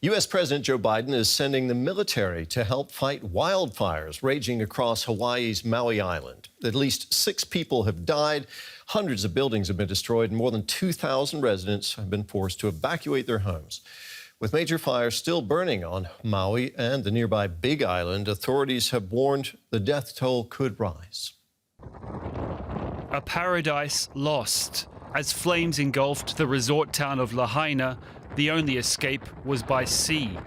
U.S. President Joe Biden is sending the military to help fight wildfires raging across Hawaii's Maui Island. At least 6 people have died, hundreds of buildings have been destroyed, and more than 2,000 residents have been forced to evacuate their homes. With major fires still burning on Maui and the nearby Big Island, authorities have warned the death toll could rise. A paradise lost. As flames engulfed the resort town of Lahaina, the only escape was by sea.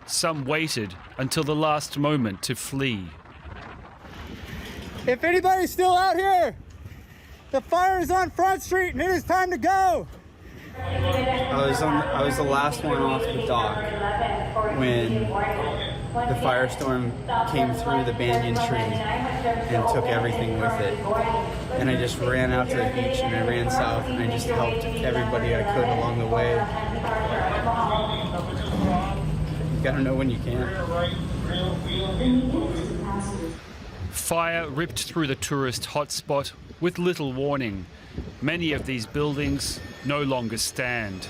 Some waited until the last moment to flee. If anybody's still out here, the fire is on Front Street and it is time to go. I was the last one off the dock when the firestorm came through the banyan tree and took everything with it. And I just ran out to the beach and I ran south and I just helped everybody I could along the way. You gotta know when you can. Fire ripped through the tourist hotspot with little warning. Many of these buildings no longer stand.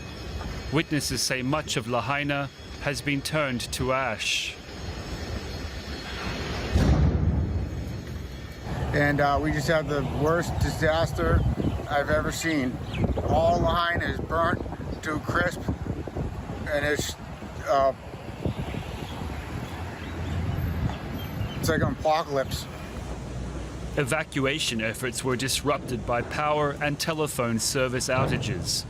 Witnesses say much of Lahaina has been turned to ash. And we just had the worst disaster I've ever seen. All Lahaina is burnt to a crisp, and it's like an apocalypse. Evacuation efforts were disrupted by power and telephone service outages.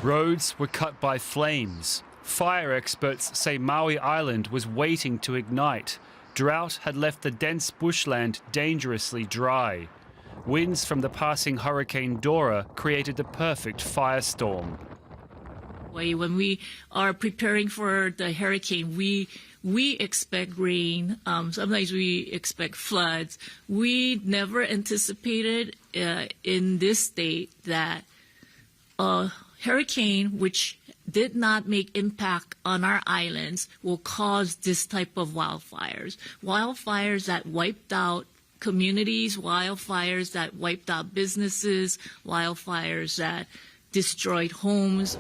Roads were cut by flames. Fire experts say Maui Island was waiting to ignite. Drought had left the dense bushland dangerously dry. Winds from the passing Hurricane Dora created the perfect firestorm. When we are preparing for the hurricane, we expect rain. Sometimes we expect floods. We never anticipated in this state that a hurricane, which did not make impact on our islands, will cause this type of wildfires. Wildfires that wiped out communities, wildfires that wiped out businesses, wildfires that destroyed homes.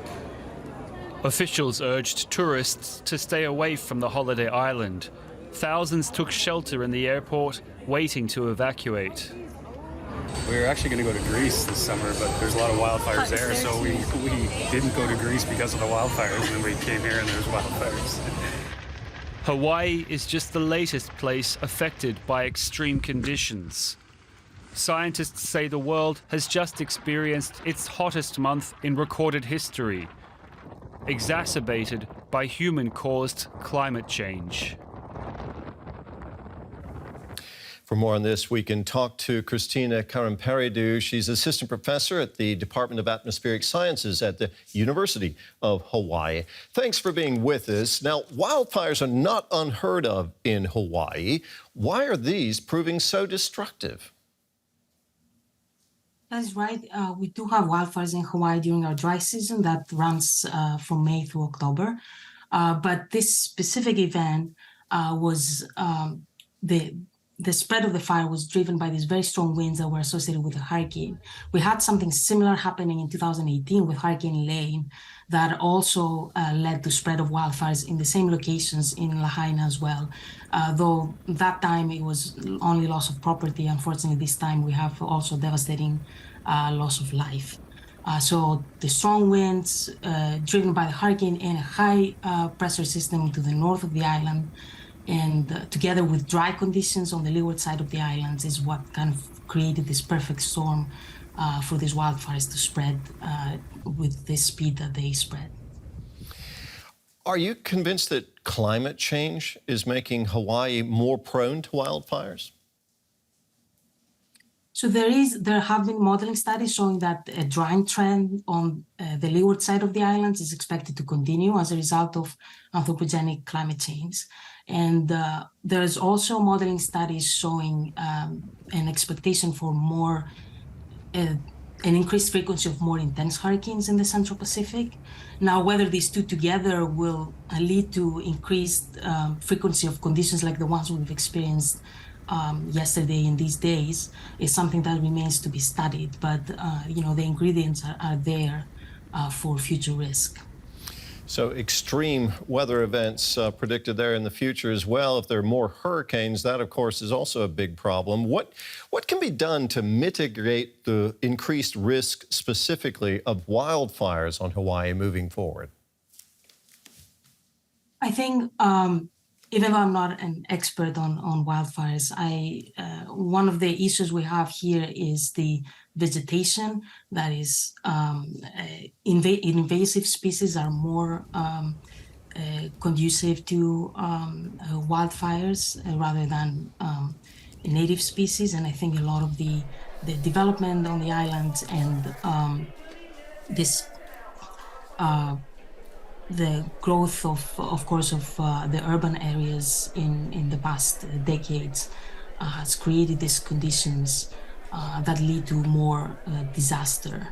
Officials urged tourists to stay away from the holiday island. Thousands took shelter in the airport, waiting to evacuate. We were actually going to go to Greece this summer, but there's a lot of wildfires there, so we didn't go to Greece because of the wildfires, and we came here and there's wildfires. Hawaii is just the latest place affected by extreme conditions. Scientists say the world has just experienced its hottest month in recorded history, exacerbated by human-caused climate change. For more on this, we can talk to Christina Karamparidu. She's assistant professor at the Department of Atmospheric Sciences at the University of Hawaii. Thanks for being with us. Now, wildfires are not unheard of in Hawaii. Why are these proving so destructive? That's right. We do have wildfires in Hawaii during our dry season that runs from May through October. But this specific event was the spread of the fire was driven by these very strong winds that were associated with the hurricane. We had something similar happening in 2018 with Hurricane Lane that also led to spread of wildfires in the same locations in Lahaina as well. Though that time it was only loss of property, unfortunately this time we have also devastating loss of life. So the strong winds driven by the hurricane and a high pressure system to the north of the island, and together with dry conditions on the leeward side of the islands, is what kind of created this perfect storm for these wildfires to spread with the speed that they spread. Are you convinced that climate change is making Hawaii more prone to wildfires? So there have been modeling studies showing that a drying trend on the leeward side of the islands is expected to continue as a result of anthropogenic climate change. And there's also modeling studies showing an expectation for an increased frequency of more intense hurricanes in the Central Pacific. Now, whether these two together will lead to increased frequency of conditions like the ones we've experienced yesterday and these days is something that remains to be studied. But, the ingredients are there for future risk. So extreme weather events predicted there in the future as well. If there are more hurricanes, that, of course, is also a big problem. What can be done to mitigate the increased risk specifically of wildfires on Hawaii moving forward? I think even though I'm not an expert on wildfires, one of the issues we have here is the vegetation that is invasive species are more conducive to wildfires rather than native species. And I think a lot of the development on the islands and this the growth of course, of the urban areas in the past decades has created these conditions that lead to more disaster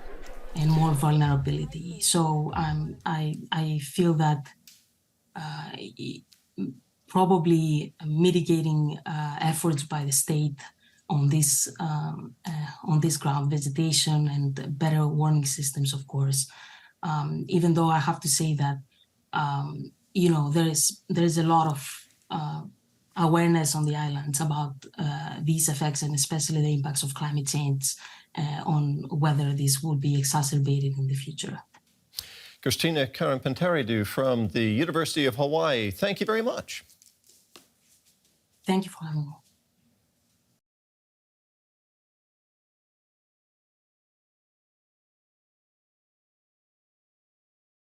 and more vulnerability. So I feel that probably mitigating efforts by the state on this ground vegetation and better warning systems, of course. Even though I have to say that, there is a lot of awareness on the islands about these effects and especially the impacts of climate change on whether this will be exacerbated in the future. Christina Karampantaridou from the University of Hawaii, thank you very much. Thank you for having me.